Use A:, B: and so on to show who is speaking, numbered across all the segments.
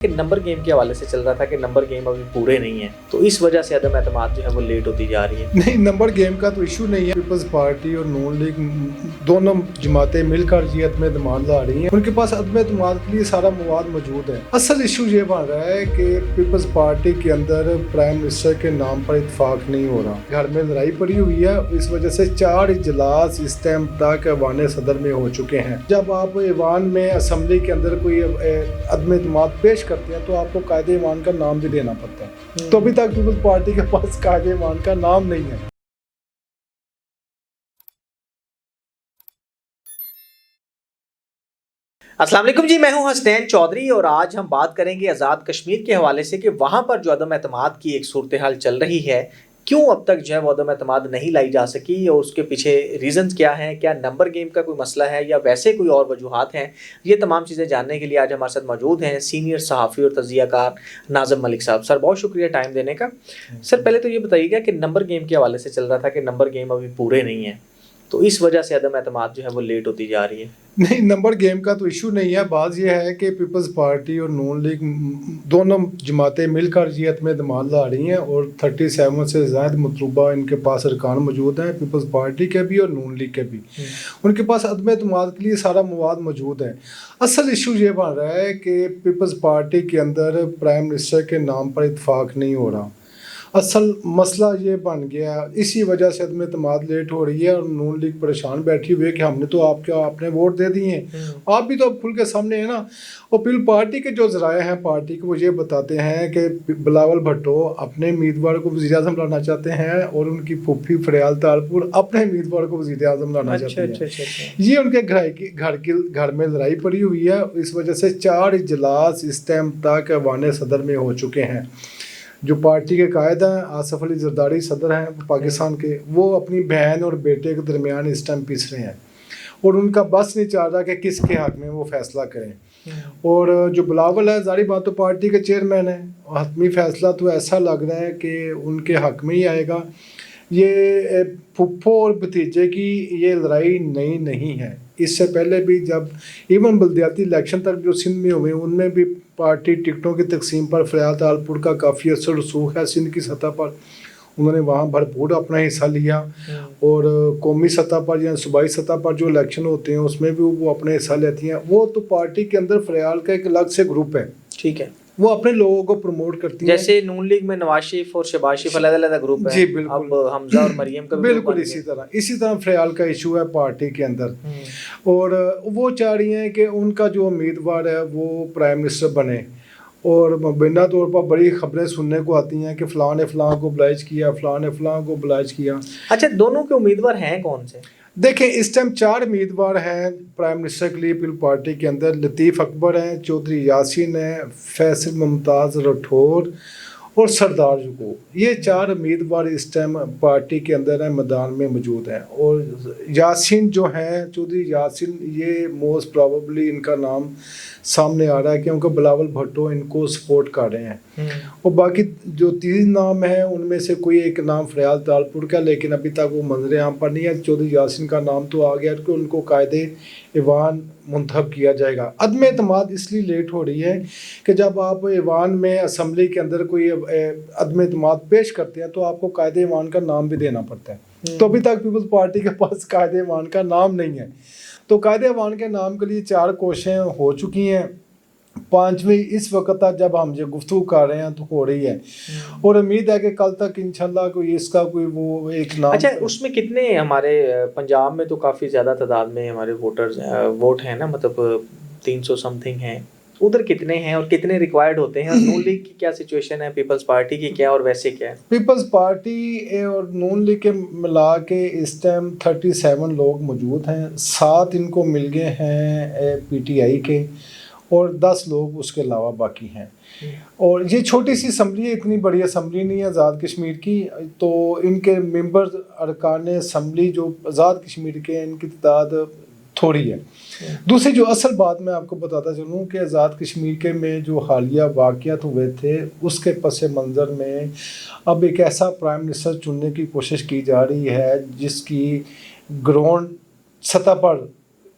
A: کہ number game کے حوالے سے چل رہا تھا کہ نمبر گیم ابھی پورے نہیں ہیں، تو اس وجہ سے عدم اعتماد جو ہے وہ لیٹ ہوتی جا رہی ہے۔
B: نہیں، نمبر گیم کا تو ایشو نہیں ہے۔ پیپلز پارٹی اور نون لیگ دونوں جماعتیں مل کر یہ عدم اعتماد لا رہی ہیں، ان کے پاس عدم اعتماد کے لیے سارا مواد موجود ہے۔ اصل ایشو یہ بن رہا ہے کہ پیپلز پارٹی کے اندر پرائم منسٹر کے نام پر اتفاق نہیں ہو رہا، گھر میں لڑائی پڑی ہوئی ہے۔ اس وجہ سے 4 اجلاس اس ٹائم تک ایوان صدر میں ہو چکے ہیں۔ جب آپ ایوان میں اسمبلی کے اندر کوئی عدم اعتماد پیش کرتے ہیں تو آپ کو قائد ایوان کا نام بھی دینا پڑتا ہے، تو ابھی تک پیپلز پارٹی کے پاس قائد ایوان کا نام نہیں ہے۔
A: السلام علیکم جی، میں ہوں حسنین چودھری اور آج ہم بات کریں گے آزاد کشمیر کے حوالے سے کہ وہاں پر جو عدم اعتماد کی ایک صورتحال چل رہی ہے، کیوں اب تک جو ہے وہ عدم اعتماد نہیں لائی جا سکی اور اس کے پیچھے ریزنز کیا ہیں، کیا نمبر گیم کا کوئی مسئلہ ہے یا ویسے کوئی اور وجوہات ہیں۔ یہ تمام چیزیں جاننے کے لیے آج ہمارے ساتھ موجود ہیں سینئر صحافی اور تجزیہ کار ناظم ملک صاحب۔ سر بہت شکریہ ٹائم دینے کا۔ سر پہلے تو یہ بتائیے گا کہ نمبر گیم کے حوالے سے چل رہا تھا کہ نمبر گیم ابھی پورے نہیں ہیں، تو اس وجہ سے عدم اعتماد جو ہے وہ لیٹ ہوتی جا رہی ہے۔
B: نہیں، نمبر گیم کا تو ایشو نہیں ہے۔ بات یہ ہے کہ پیپلز پارٹی اور نون لیگ دونوں جماعتیں مل کر یہ عدم اعتماد لا رہی ہیں اور 37 سے زائد مطلوبہ ان کے پاس ارکان موجود ہیں، پیپلز پارٹی کے بھی اور نون لیگ کے بھی۔ ان کے پاس عدم اعتماد کے لیے سارا مواد موجود ہے۔ اصل ایشو یہ بن رہا ہے کہ پیپلز پارٹی کے اندر پرائم منسٹر کے نام پر اتفاق نہیں ہو رہا۔ اصل مسئلہ یہ بن گیا، اسی وجہ سے عدم اعتماد لیٹ ہو رہی ہے اور نون لیگ پریشان بیٹھی ہوئی ہے کہ ہم نے تو آپ نے ووٹ دے دیے ہیں، آپ بھی تو اب کھل کے سامنے ہیں نا۔ اور پھر پارٹی کے جو ذرائع ہیں پارٹی کے، وہ یہ بتاتے ہیں کہ بلاول بھٹو اپنے امیدوار کو وزیر اعظم لانا چاہتے ہیں اور ان کی پھوپھی فریال تالپور اپنے امیدوار کو وزیر اعظم لانا چاہتے ہیں۔ یہ ان کے گھر میں لڑائی پڑی ہوئی ہے، اس وجہ سے 4 اجلاس اس ٹائم تک ایوان صدر میں ہو چکے ہیں۔ جو پارٹی کے قائد ہیں آصف علی زرداری صدر ہیں پاکستان کے، وہ اپنی بہن اور بیٹے کے درمیان اس ٹائم پیس رہے ہیں اور ان کا بس نہیں چل رہا کہ کس کے حق میں وہ فیصلہ کریں۔ اور جو بلاول ہے، ظاہری بات تو پارٹی کے چیئرمین ہیں، حتمی فیصلہ تو ایسا لگ رہا ہے کہ ان کے حق میں ہی آئے گا۔ یہ پھپھو اور بھتیجے کی یہ لڑائی نئی نہیں ہے، اس سے پہلے بھی جب ایون بلدیاتی الیکشن تک جو سندھ میں ہوئے ان میں بھی پارٹی ٹکٹوں کی تقسیم پر فریال تالپور کا کافی اثر رسوخ ہے سندھ کی سطح پر، انہوں نے وہاں بھرپور اپنا حصہ لیا۔ اور قومی سطح پر یا صوبائی سطح پر جو الیکشن ہوتے ہیں اس میں بھی وہ اپنے حصہ لیتی ہیں۔ وہ تو پارٹی کے اندر فریال کا ایک الگ سے گروپ ہے، ٹھیک ہے، وہ اپنے لوگوں کو پروموٹ کرتی ہیں۔
A: جیسے نون لیگ میں نواز شریف اور شہباز شریف علیحدہ علیحدہ گروپ ہے،
B: جی بالکل،
A: اب حمزہ اور مریم کا بھی
B: بالکل اسی طرح فریال کا ایشو ہے پارٹی کے اندر۔ اور وہ چاہ رہی ہیں کہ ان کا جو امیدوار ہے وہ پرائم منسٹر بنے، اور مبینہ طور پر بڑی خبریں سننے کو آتی ہیں کہ فلاں نے فلاں کو بلائج کیا، فلاں نے فلاں کو بلائج کیا۔
A: اچھا، دونوں کے امیدوار ہیں کون سے؟
B: دیکھیں، اس ٹائم 4 امیدوار ہیں پرائم منسٹر کے لیے پیپل پارٹی کے اندر۔ لطیف اکبر ہیں، چودھری یاسین ہیں، فیصل ممتاز راٹھور اور سردار یعقوب۔ یہ 4 امیدوار اس ٹائم پارٹی کے اندر ہیں، میدان میں موجود ہیں۔ اور یاسین جو ہیں، چودھری یاسین، یہ موسٹ پروبیبلی ان کا نام سامنے آ رہا ہے کیونکہ بلاول بھٹو ان کو سپورٹ کر رہے ہیں۔ اور باقی جو 3 نام ہیں ان میں سے کوئی ایک نام فریال تالپور کا، لیکن ابھی تک وہ منظر عام پر نہیں ہے۔ چودھری یاسین کا نام تو آ گیا کہ ان کو قائد ایوان منتخب کیا جائے گا۔ عدم اعتماد اس لیے لیٹ ہو رہی ہے کہ جب آپ ایوان میں اسمبلی کے اندر کوئی عدم اعتماد پیش کرتے ہیں تو آپ کو قائد ایوان کا نام بھی دینا پڑتا ہے، تو ابھی تک پیپلز پارٹی کے پاس قائد ایوان کا نام نہیں ہے۔ تو قائد ایوان کے نام کے لیے 4 کوششیں ہو چکی ہیں، 5ویں اس وقت تک جب ہم یہ گفتگو کر رہے ہیں تو ہو رہی ہے، اور امید ہے کہ کل تک انشاءاللہ کوئی اس کا کوئی وہ ایک نام۔
A: اچھا، اس میں کتنے ہمارے پنجاب میں تو کافی زیادہ تعداد میں ہمارے ووٹ ہیں نا، مطلب 300 سم تھنگ ہیں، ادھر کتنے ہیں اور کتنے ریکوائرڈ ہوتے ہیں؟ اور نون لیگ کی کیا سچویشن ہے، پیپلز پارٹی کی کیا اور ویسے کیا ہے؟
B: پیپلز پارٹی اور نون لیگ کے ملا کے اس ٹائم 37 لوگ موجود ہیں، 7 ان کو مل گئے ہیں پی ٹی آئی کے، اور 10 لوگ اس کے علاوہ باقی ہیں۔ اور یہ چھوٹی سی اسمبلی ہے، اتنی بڑی اسمبلی نہیں ہے آزاد کشمیر کی، تو ان کے ممبر ارکان اسمبلی جو آزاد کشمیر کے ہیں ان کی تعداد تھوڑی ہے۔ دوسری جو اصل بات میں آپ کو بتاتا چلوں کہ آزاد کشمیر کے میں جو حالیہ واقعات ہوئے تھے اس کے پس منظر میں اب ایک ایسا پرائم منسٹر چننے کی کوشش کی جا رہی ہے جس کی گراؤنڈ سطح پر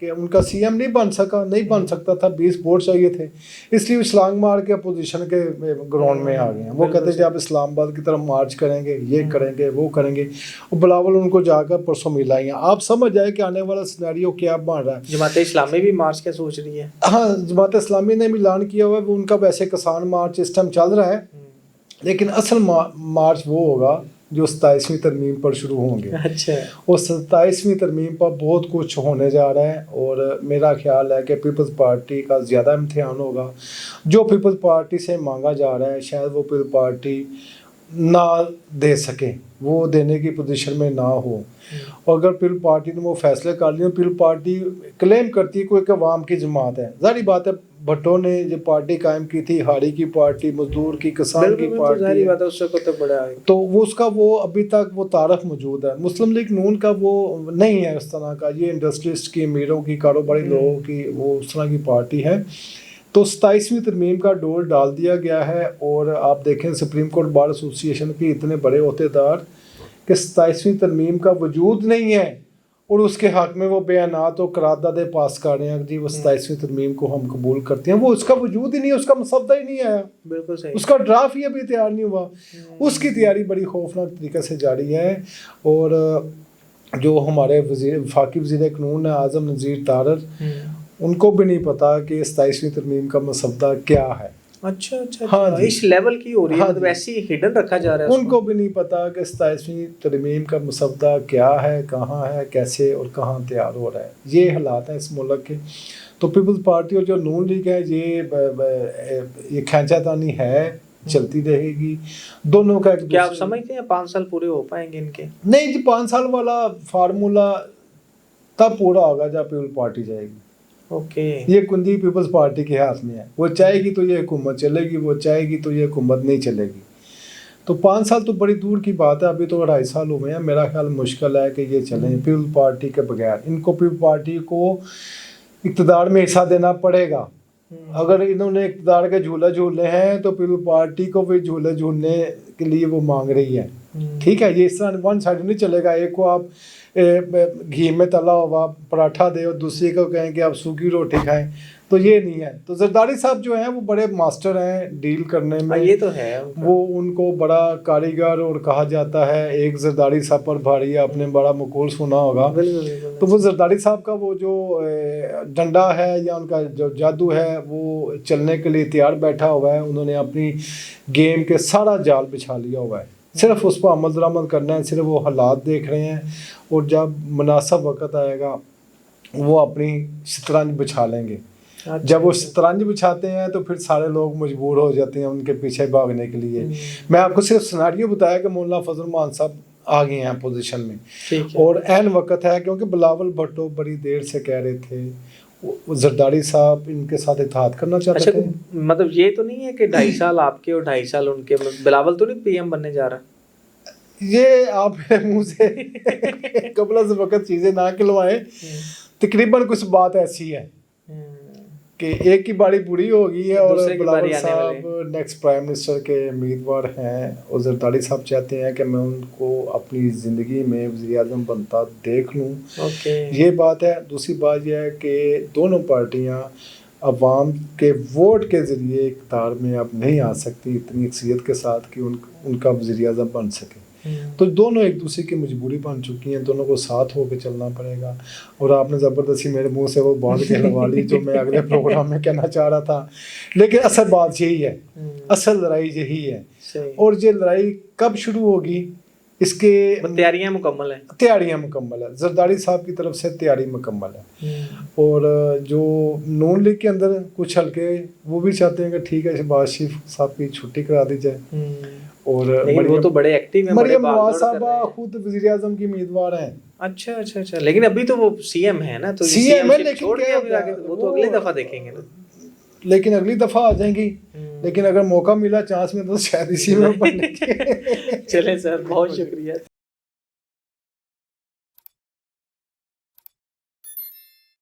B: کہ ان کا سی ایم نہیں بن سکتا تھا, 20 ووٹ چاہیے تھے, اس لیے وہ چھلانگ مار کے اپوزیشن کے گراؤنڈ میں آ گئے ہیں. وہ کہتے ہیں آپ اسلام آباد کی طرف مارچ کریں گے, یہ کریں گے, وہ کریں گے. اور بلاول ان کو جا کر پرسوں ملا ہی ہیں. آپ سمجھ جائے کہ آنے والا سینیریو کیا بن رہا ہے.
A: جماعت اسلامی بھی مارچ کا سوچ رہی ہے.
B: ہاں, جماعت اسلامی نے بھی اعلان کیا ہوا ہے, ان کا ویسے کسان مارچ اس ٹائم چل رہا ہے, لیکن اصل مارچ وہ ہوگا جو 27ویں ترمیم پر شروع ہوں گے.
A: اچھا,
B: اور 27ویں ترمیم پر بہت کچھ ہونے جا رہا ہے, اور میرا خیال ہے کہ پیپلز پارٹی کا زیادہ امتحان ہوگا. جو پیپلز پارٹی سے مانگا جا رہا ہے شاید وہ پیپلز پارٹی نہ دے سکے, وہ دینے کی پوزیشن میں نہ ہو. اور اگر پیپل پارٹی نے وہ فیصلے کر لیے, پیپل پارٹی کلیم کرتی ہے کوئی کہ عوام کی جماعت ہے. ظاہری بات ہے بھٹو نے جو پارٹی قائم کی تھی, ہاڑی کی پارٹی, مزدور کی, کسان کی پارٹی, تو وہ اس کا وہ ابھی تک وہ تعارف موجود ہے. مسلم لیگ نون کا وہ نہیں ہے اس طرح کا, یہ انڈسٹریسٹ کی, امیروں کی, کاروباری لوگوں کی وہ اس طرح کی پارٹی ہے. تو 27ویں ترمیم کا ڈور ڈال دیا گیا ہے. اور آپ دیکھیں سپریم کورٹ بار ایسوسی ایشن کے اتنے بڑے عہدیدار کہ 27ویں ترمیم کا وجود نہیں ہے, اور اس کے حق میں وہ بیانات اور قراردادیں پاس کر رہے ہیں جی وہ 27ویں ترمیم کو ہم قبول کرتے ہیں. وہ اس کا وجود ہی نہیں ہے, اس کا مسودہ ہی نہیں آیا,
A: بالکل صحیح,
B: اس کا ڈرافٹ ہی ابھی تیار نہیں ہوا. اس کی تیاری بڑی خوفناک طریقے سے جاری ہے. اور جو ہمارے وفاقی وزیر قانون اعظم نذیر طارر, ان کو بھی نہیں پتا کہ 27ویں ترمیم کا مسودہ کیا ہے.
A: اچھا اچھا, ہاں اس لیول کی ہو رہی ہے, مطلب ایسی ہڈن رکھا جا رہا ہے.
B: ان کو بھی نہیں پتا کہ 27ویں ترمیم کا مسودہ کیا ہے, کہاں ہے, کیسے اور کہاں تیار ہو رہا ہے. یہ حالات ہیں اس ملک کے. تو پیپلز پارٹی اور جو نون لیگ ہے یہ کھینچا تانی ہے, چلتی رہے گی. دونوں کا
A: کیا آپ سمجھتے ہیں 5 سال پورے ہو پائیں گے ان کے؟
B: نہیں جی, 5 سال والا فارمولا تب پورا ہوگا جب پیپل پارٹی جائے گی.
A: اوکے,
B: یہ کندی پیپلز پارٹی کے ہاتھ میں ہے. وہ چاہے گی تو یہ حکومت چلے گی, وہ چاہے گی تو یہ حکومت نہیں چلے گی. تو 5 سال تو بڑی دور کی بات ہے, ابھی تو 2.5 سال ہوئے ہیں. میرا خیال مشکل ہے کہ یہ چلیں پیپل پارٹی کے بغیر. ان کو پیپل پارٹی کو اقتدار میں حصہ دینا پڑے گا. اگر انہوں نے اقتدار کے جھولے جھولنے ہیں تو پیپل پارٹی کو بھی جھولے جھولنے کے لیے وہ مانگ رہی ہے. ٹھیک ہے, یہ اس طرح ون سائڈ نہیں چلے گا. ایک کو آپ گھی میں تلا ہوا پراٹھا دے اور دوسرے کو کہیں کہ آپ سوکھی روٹی کھائیں, تو یہ نہیں ہے. تو زرداری صاحب جو ہیں وہ بڑے ماسٹر ہیں ڈیل کرنے میں,
A: یہ تو ہے.
B: وہ ان کو بڑا کاریگر اور کہا جاتا ہے. ایک زرداری صاحب پر بھاری ہے, آپ نے بڑا مقول سنا ہوگا. تو وہ زرداری صاحب کا وہ جو ڈنڈا ہے یا ان کا جو جادو ہے وہ چلنے کے لیے تیار بیٹھا ہوا ہے. انہوں نے اپنی گیم کے سارا جال بچھا لیا ہوا ہے, صرف اس پر عمل درآمد کرنا ہے. صرف وہ حالات دیکھ رہے ہیں, اور جب مناسب وقت آئے گا وہ اپنی شطرنج بچھا لیں گے. جب وہ شطرنج بچھاتے ہیں تو پھر سارے لوگ مجبور ہو جاتے ہیں ان کے پیچھے بھاگنے کے لیے. میں آپ کو صرف سیناریو بتایا کہ مولانا فضل الرحمان صاحب آ گئے ہیں پوزیشن میں, اور عین وقت ہے کیونکہ بلاول بھٹو بڑی دیر سے کہہ رہے تھے, زرداری صاحب ان کے ساتھ اتحاد کرنا چاہتے تھے.
A: مطلب یہ تو نہیں ہے کہ 2.5 سال آپ کے اور 2.5 سال ان کے, بلاول تو نہیں پی ایم بننے جا رہا؟
B: یہ آپ منہ سے قبل از وقت چیزیں نہ کھلوائیں. تقریباً کچھ بات ایسی ہے کہ ایک کی باری پوری ہوگی ہے, اور بلاول صاحب نیکسٹ پرائم منسٹر کے امیدوار ہیں, اور زرداری صاحب چاہتے ہیں کہ میں ان کو اپنی زندگی میں وزیر اعظم بنتا دیکھ لوں. یہ بات ہے. دوسری بات یہ ہے کہ دونوں پارٹیاں عوام کے ووٹ کے ذریعے اقتدار میں اب نہیں آ سکتی اتنی اکثریت کے ساتھ کہ ان کا وزیر اعظم بن سکے. تو دونوں ایک دوسرے کی مجبوری بن چکی ہیں, دونوں کو ساتھ ہو کے چلنا پڑے گا. اور آپ نے زبردستی میرے منہ سے وہ بات کہلوا لی جو میں اگلے پروگرام میں کہنا چاہ رہا تھا. لیکن اصل بات یہی ہے, اصل لڑائی یہی ہے. اور یہ لڑائی کب شروع ہوگی, اس کے
A: تیاریاں مکمل ہیں.
B: تیاریاں مکمل ہے, زرداری صاحب کی طرف سے تیاری مکمل ہے. اور جو نون لیگ کے اندر کچھ حلقے وہ بھی چاہتے ہیں کہ ٹھیک ہے شہباز شریف صاحب کی چھٹی کرا دی جائے. اور
A: وہ تو بڑے ایکٹیو ہیں,
B: مریم نواز صاحبہ خود وزیر اعظم کی امیدوار ہیں.
A: اچھا اچھا اچھا, لیکن ابھی تو وہ سی ایم ہے نا, تو
B: سی ایم ہے, لیکن
A: وہ تو اگلی دفعہ دیکھیں گے نا.
B: لیکن اگلی دفعہ آ جائیں گی, لیکن اگر موقع ملا چانس میں تو شاید اسی میں.
A: چلیں سر, بہت شکریہ.